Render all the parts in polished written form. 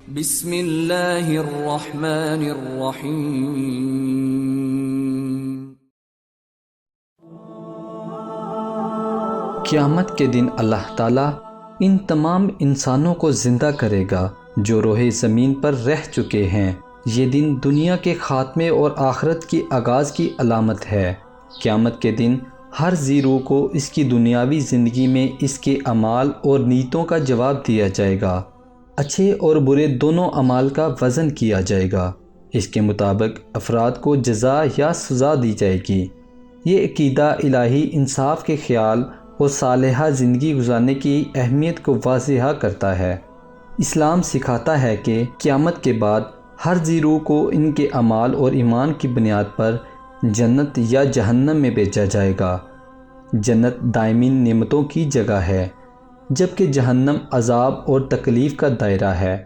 بسم اللہ الرحمن الرحیم۔ قیامت کے دن اللہ تعالیٰ ان تمام انسانوں کو زندہ کرے گا جو روح زمین پر رہ چکے ہیں۔ یہ دن دنیا کے خاتمے اور آخرت کی آغاز کی علامت ہے۔ قیامت کے دن ہر ذی روح کو اس کی دنیاوی زندگی میں اس کے اعمال اور نیتوں کا جواب دیا جائے گا۔ اچھے اور برے دونوں اعمال کا وزن کیا جائے گا۔ اس کے مطابق افراد کو جزا یا سزا دی جائے گی۔ یہ عقیدہ الہی انصاف کے خیال اور صالحہ زندگی گزارنے کی اہمیت کو واضح کرتا ہے۔ اسلام سکھاتا ہے کہ قیامت کے بعد ہر ذی روح کو ان کے اعمال اور ایمان کی بنیاد پر جنت یا جہنم میں بھیجا جائے گا۔ جنت دائمی نعمتوں کی جگہ ہے، جبکہ جہنم عذاب اور تکلیف کا دائرہ ہے۔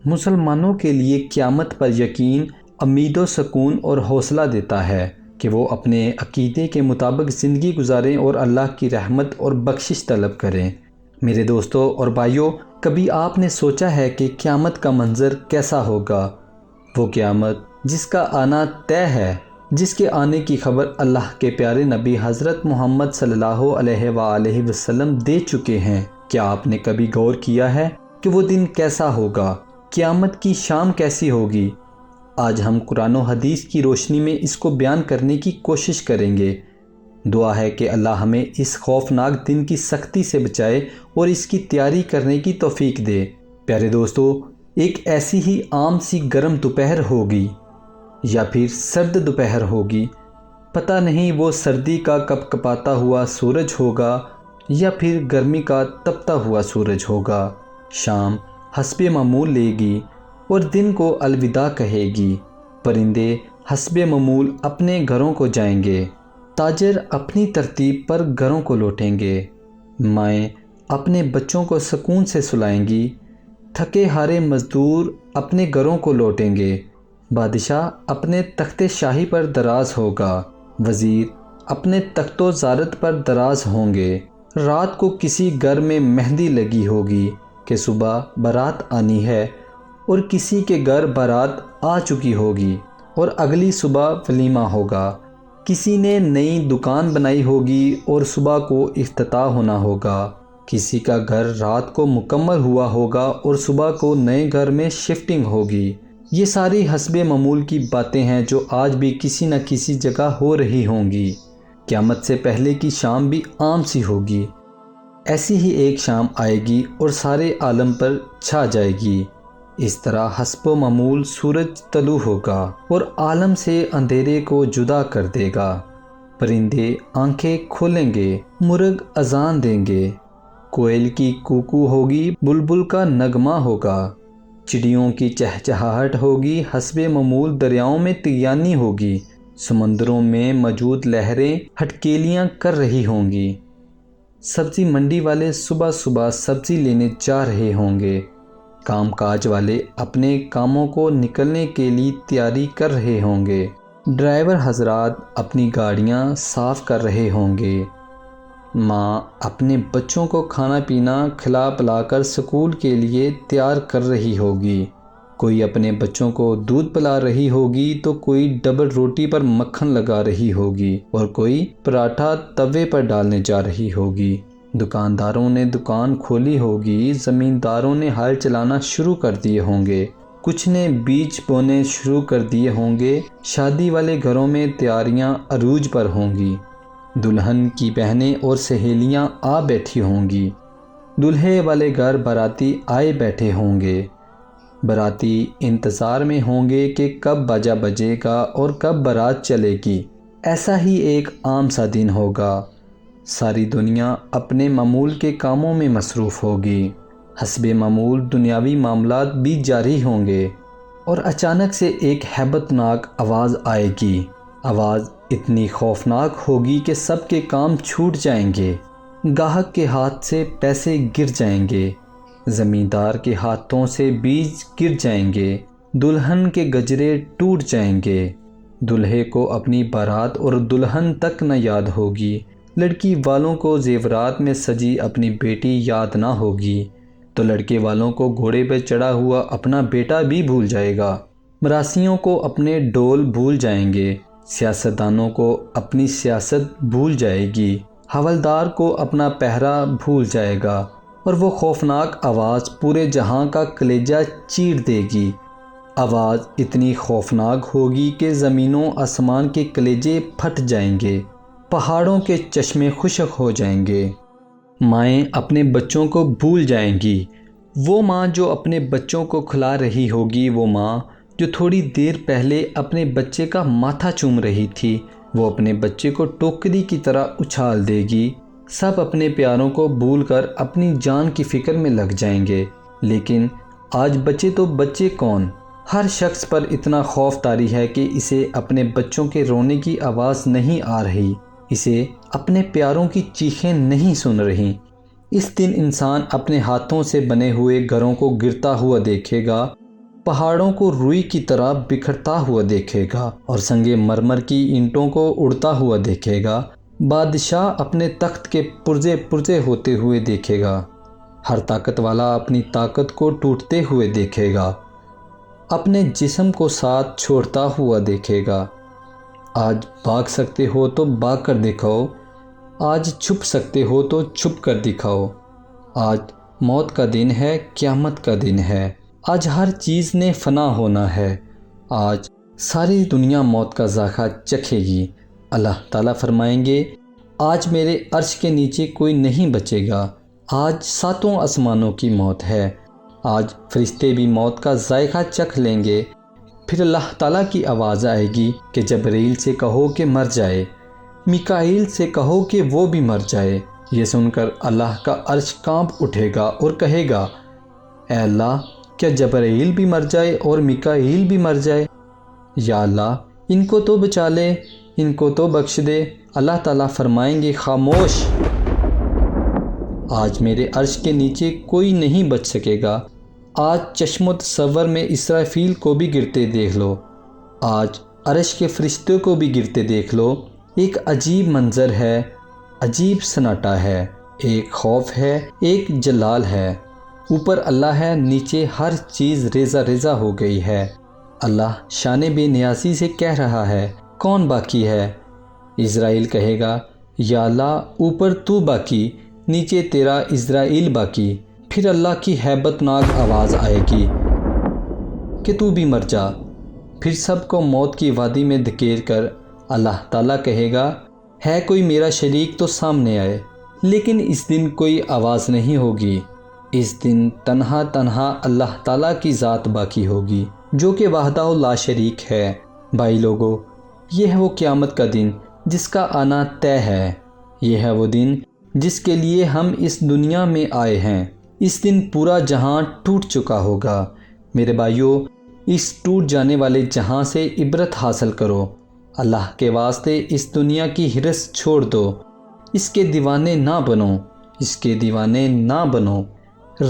مسلمانوں کے لیے قیامت پر یقین امید و سکون اور حوصلہ دیتا ہے کہ وہ اپنے عقیدے کے مطابق زندگی گزاریں اور اللہ کی رحمت اور بخشش طلب کریں۔ میرے دوستوں اور بھائیوں، کبھی آپ نے سوچا ہے کہ قیامت کا منظر کیسا ہوگا؟ وہ قیامت جس کا آنا طے ہے، جس کے آنے کی خبر اللہ کے پیارے نبی حضرت محمد صلی اللہ علیہ وآلہ وسلم دے چکے ہیں۔ کیا آپ نے کبھی غور کیا ہے کہ وہ دن کیسا ہوگا؟ قیامت کی شام کیسی ہوگی؟ آج ہم قرآن و حدیث کی روشنی میں اس کو بیان کرنے کی کوشش کریں گے۔ دعا ہے کہ اللہ ہمیں اس خوفناک دن کی سختی سے بچائے اور اس کی تیاری کرنے کی توفیق دے۔ پیارے دوستو، ایک ایسی ہی عام سی گرم دوپہر ہوگی یا پھر سرد دوپہر ہوگی۔ پتہ نہیں وہ سردی کا کپکپاتا ہوا سورج ہوگا یا پھر گرمی کا تپتا ہوا سورج ہوگا۔ شام حسب معمول لے گی اور دن کو الوداع کہے گی۔ پرندے حسب معمول اپنے گھروں کو جائیں گے۔ تاجر اپنی ترتیب پر گھروں کو لوٹیں گے۔ مائیں اپنے بچوں کو سکون سے سلائیں گی۔ تھکے ہارے مزدور اپنے گھروں کو لوٹیں گے۔ بادشاہ اپنے تخت شاہی پر دراز ہوگا۔ وزیر اپنے تخت و زارت پر دراز ہوں گے۔ رات کو کسی گھر میں مہندی لگی ہوگی کہ صبح بارات آنی ہے، اور کسی کے گھر بارات آ چکی ہوگی اور اگلی صبح ولیمہ ہوگا۔ کسی نے نئی دکان بنائی ہوگی اور صبح کو افتتاح ہونا ہوگا۔ کسی کا گھر رات کو مکمل ہوا ہوگا اور صبح کو نئے گھر میں شفٹنگ ہوگی۔ یہ ساری حسب معمول کی باتیں ہیں جو آج بھی کسی نہ کسی جگہ ہو رہی ہوں گی۔ قیامت سے پہلے کی شام بھی عام سی ہوگی۔ ایسی ہی ایک شام آئے گی اور سارے عالم پر چھا جائے گی۔ اس طرح حسب و معمول سورج طلوع ہوگا اور عالم سے اندھیرے کو جدا کر دے گا۔ پرندے آنکھیں کھولیں گے، مرغ اذان دیں گے، کوئل کی کوکو ہوگی، بلبل کا نغمہ ہوگا، چڑیوں کی چہچہاہٹ ہوگی، حسب معمول دریاؤں میں طغیانی ہوگی، سمندروں میں موجود لہریں ہٹکیلیاں کر رہی ہوں گی، سبزی منڈی والے صبح صبح سبزی لینے جا رہے ہوں گے، کام کاج والے اپنے کاموں کو نکلنے کے لیے تیاری کر رہے ہوں گے، ڈرائیور حضرات اپنی گاڑیاں صاف کر رہے ہوں گے، ماں اپنے بچوں کو کھانا پینا کھلا پلا کر سکول کے لیے تیار کر رہی ہوگی، کوئی اپنے بچوں کو دودھ پلا رہی ہوگی تو کوئی ڈبل روٹی پر مکھن لگا رہی ہوگی اور کوئی پراٹھا توے پر ڈالنے جا رہی ہوگی۔ دکانداروں نے دکان کھولی ہوگی، زمینداروں نے ہل چلانا شروع کر دیے ہوں گے، کچھ نے بیج بونے شروع کر دیے ہوں گے، شادی والے گھروں میں تیاریاں عروج پر ہوں گی، دلہن کی بہنیں اور سہیلیاں آ بیٹھی ہوں گی، دلہے والے گھر باراتی آئے بیٹھے ہوں گے، باراتی انتظار میں ہوں گے کہ کب باجا بجے گا اور کب بارات چلے گی۔ ایسا ہی ایک عام سا دن ہوگا۔ ساری دنیا اپنے معمول کے کاموں میں مصروف ہوگی۔ حسب معمول دنیاوی معاملات بھی جاری ہوں گے، اور اچانک سے ایک ہیبت ناک آواز آئے گی۔ آواز اتنی خوفناک ہوگی کہ سب کے کام چھوٹ جائیں گے، گاہک کے ہاتھ سے پیسے گر جائیں گے، زمیندار کے ہاتھوں سے بیج گر جائیں گے، دلہن کے گجرے ٹوٹ جائیں گے، دلہے کو اپنی بارات اور دلہن تک نہ یاد ہوگی، لڑکی والوں کو زیورات میں سجی اپنی بیٹی یاد نہ ہوگی، تو لڑکے والوں کو گھوڑے پہ چڑھا ہوا اپنا بیٹا بھی بھول جائے گا، مراسیوں کو اپنے ڈول بھول جائیں گے، سیاستدانوں کو اپنی سیاست بھول جائے گی، حوالدار کو اپنا پہرا بھول جائے گا، اور وہ خوفناک آواز پورے جہاں کا کلیجہ چیر دے گی۔ آواز اتنی خوفناک ہوگی کہ زمینوں آسمان کے کلیجے پھٹ جائیں گے، پہاڑوں کے چشمے خشک ہو جائیں گے، مائیں اپنے بچوں کو بھول جائیں گی۔ وہ ماں جو اپنے بچوں کو کھلا رہی ہوگی، وہ ماں جو تھوڑی دیر پہلے اپنے بچے کا ماتھا چوم رہی تھی، وہ اپنے بچے کو ٹوکری کی طرح اچھال دے گی۔ سب اپنے پیاروں کو بھول کر اپنی جان کی فکر میں لگ جائیں گے۔ لیکن آج بچے تو بچے کون؟ ہر شخص پر اتنا خوف طاری ہے کہ اسے اپنے بچوں کے رونے کی آواز نہیں آ رہی، اسے اپنے پیاروں کی چیخیں نہیں سن رہی۔ اس دن انسان اپنے ہاتھوں سے بنے ہوئے گھروں کو گرتا ہوا دیکھے گا، پہاڑوں کو روئی کی طرح بکھرتا ہوا دیکھے گا، اور سنگ مرمر کی اینٹوں کو اڑتا ہوا دیکھے گا۔ بادشاہ اپنے تخت کے پرزے پرزے ہوتے ہوئے دیکھے گا، ہر طاقت والا اپنی طاقت کو ٹوٹتے ہوئے دیکھے گا، اپنے جسم کو ساتھ چھوڑتا ہوا دیکھے گا۔ آج بھاگ سکتے ہو تو بھاگ کر دکھاؤ، آج چھپ سکتے ہو تو چھپ کر دکھاؤ۔ آج موت کا دن ہے، قیامت کا دن ہے، آج ہر چیز نے فنا ہونا ہے، آج ساری دنیا موت کا ذائقہ چکھے گی۔ اللہ تعالیٰ فرمائیں گے، آج میرے عرش کے نیچے کوئی نہیں بچے گا، آج ساتوں آسمانوں کی موت ہے، آج فرشتے بھی موت کا ذائقہ چکھ لیں گے۔ پھر اللہ تعالیٰ کی آواز آئے گی کہ جبرائیل سے کہو کہ مر جائے، میکائیل سے کہو کہ وہ بھی مر جائے۔ یہ سن کر اللہ کا عرش کانپ اٹھے گا اور کہے گا، اے اللہ، کیا جبرائیل بھی مر جائے اور میکائیل بھی مر جائے؟ یا اللہ، ان کو تو بچا لے، ان کو تو بخش دے۔ اللہ تعالیٰ فرمائیں گے، خاموش، آج میرے عرش کے نیچے کوئی نہیں بچ سکے گا۔ آج چشم و تصور میں اسرافیل کو بھی گرتے دیکھ لو، آج عرش کے فرشتوں کو بھی گرتے دیکھ لو۔ ایک عجیب منظر ہے، عجیب سناٹا ہے، ایک خوف ہے، ایک جلال ہے۔ اوپر اللہ ہے، نیچے ہر چیز ریزہ ریزہ ہو گئی ہے۔ اللہ شان بے نیازی سے کہہ رہا ہے، کون باقی ہے؟ اسرائیل کہے گا، یا اللہ، اوپر تو باقی، نیچے تیرا اسرائیل باقی۔ پھر اللہ کی ہیبت ناک آواز آئے گی کہ تو بھی مر جا۔ پھر سب کو موت کی وادی میں دھکیل کر اللہ تعالیٰ کہے گا، ہے کوئی میرا شریک تو سامنے آئے۔ لیکن اس دن کوئی آواز نہیں ہوگی، اس دن تنہا تنہا اللہ تعالیٰ کی ذات باقی ہوگی، جو کہ وحدہ لا شریک ہے۔ بھائی لوگو، یہ ہے وہ قیامت کا دن جس کا آنا طے ہے، یہ ہے وہ دن جس کے لیے ہم اس دنیا میں آئے ہیں۔ اس دن پورا جہاں ٹوٹ چکا ہوگا۔ میرے بھائیو، اس ٹوٹ جانے والے جہاں سے عبرت حاصل کرو۔ اللہ کے واسطے اس دنیا کی ہرس چھوڑ دو، اس کے دیوانے نہ بنو، اس کے دیوانے نہ بنو۔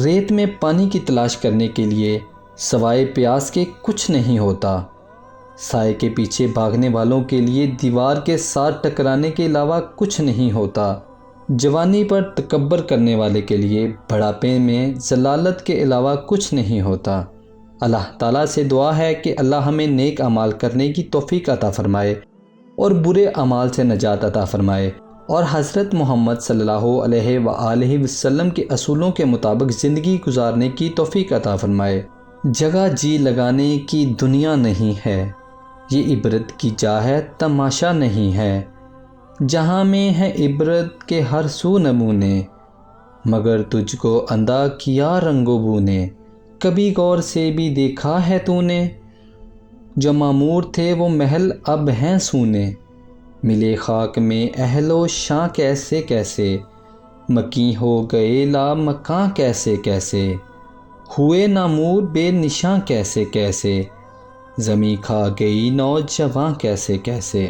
ریت میں پانی کی تلاش کرنے کے لیے سوائے پیاس کے کچھ نہیں ہوتا، سائے کے پیچھے بھاگنے والوں کے لیے دیوار کے ساتھ ٹکرانے کے علاوہ کچھ نہیں ہوتا، جوانی پر تکبر کرنے والے کے لیے بڑھاپے میں ذلالت کے علاوہ کچھ نہیں ہوتا۔ اللہ تعالیٰ سے دعا ہے کہ اللہ ہمیں نیک اعمال کرنے کی توفیق عطا فرمائے اور برے اعمال سے نجات عطا فرمائے، اور حضرت محمد صلی اللہ علیہ وآلہ وسلم کے اصولوں کے مطابق زندگی گزارنے کی توفیق عطا فرمائے۔ جگہ جی لگانے کی دنیا نہیں ہے، یہ عبرت کی جا ہے، تماشا نہیں ہے۔ جہاں میں ہے عبرت کے ہر سو نمونے، مگر تجھ کو اندھا کیا رنگ و بو نے۔ کبھی غور سے بھی دیکھا ہے تو نے، جو معمور تھے وہ محل اب ہیں سونے۔ ملے خاک میں اہل و شاں کیسے کیسے، مکیں ہو گئے لا مکاں کیسے کیسے، ہوئے نامور بے نشاں کیسے کیسے، زمیں کھا گئی نوجواں کیسے کیسے۔